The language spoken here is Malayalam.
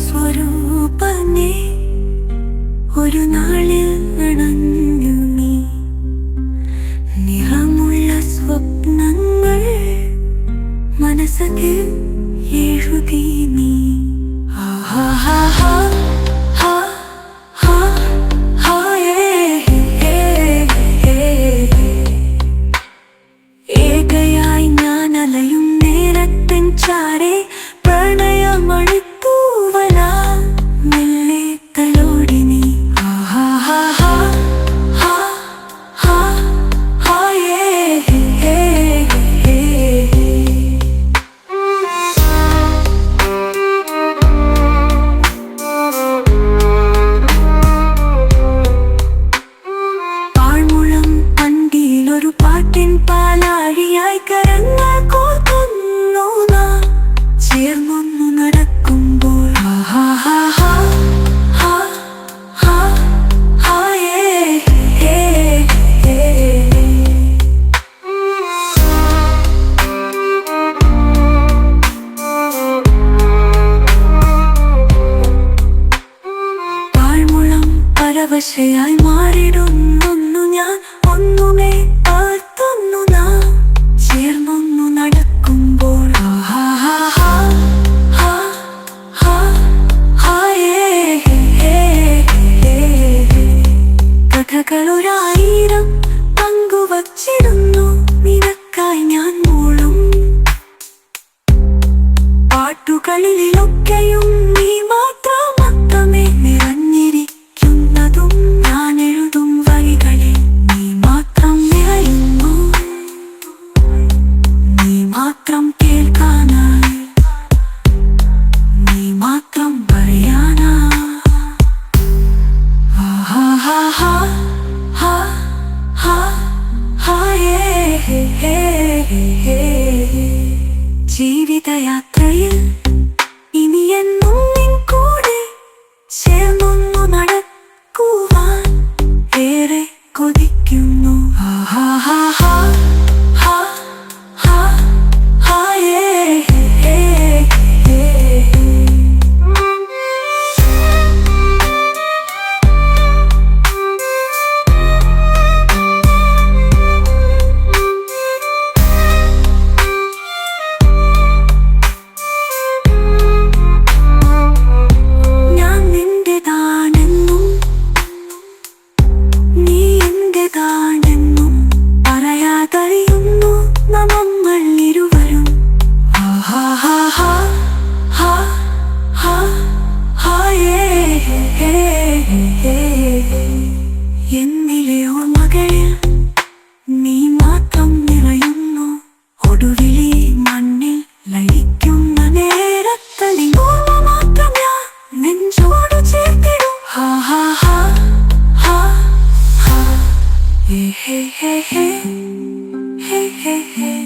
സ്വരൂപനേ ഒരു നാളിൽ അണഞ്ഞു നീ നിറമുള്ള സ്വപ്നങ്ങൾ മനസ്സൊക്കെ എഴുതി നീ ഏകയായി ഞാൻ അലയും നേരത്തിൻ ചാരെ പ്രണയമണിത്തൂവലാ മെല്ലെ തലോടി നീ പാഴ്മുളം പണ്ടിയിലൊരു പാട്ടിൻ പാലാഴിയായി കരഞ്ഞ കോർക്കുന്നു നാം ചേർന്നൊന്നു നടക്കുമ്പോൾ പാഴ്മുളം പരവശയായി മാറിടുന്നു ഞാൻ ഒന്നുമേ പാർത്തുന്നു നാം ചേർന്നൊന്നു നടക്കുമ്പോൾ കഥകളൊരായിരം പങ്കുവച്ചിരുന്നു നിനക്കായി ഞാൻ മൂളും പാട്ടുകളിലൊക്കെയും നീ മാത്രമേ നിറഞ്ഞിരിക്കുന്നതും ഞാൻ എഴുതും വരികളിൽ നീ മാത്രം നിറയുന്നു നീ മാത്രം കേൾക്കാനായി നീ മാത്രം പറയാനാ ജീവിതയാത്രയിൽ ഇനിയെന്നും നിൻ കൂടെ ചേർന്നൊന്നു നടക്കുവാൻ ഏറെ കൊതിക്കുന്നു പറയാതറിയുന്നു നമ്മൾ ഇരുവരും എന്നിലെ ഓർമ്മകളിൽ നീ മാത്രം നിറയുന്നു ഒടുവിലി മണ്ണിൽ ലയിക്കുന്ന നേരത്തനി ഓർമ്മ മാത്രം ഞാൻ നെഞ്ചോട് ചേർത്തിടും Hey, hey, hey, hey, hey, hey, hey.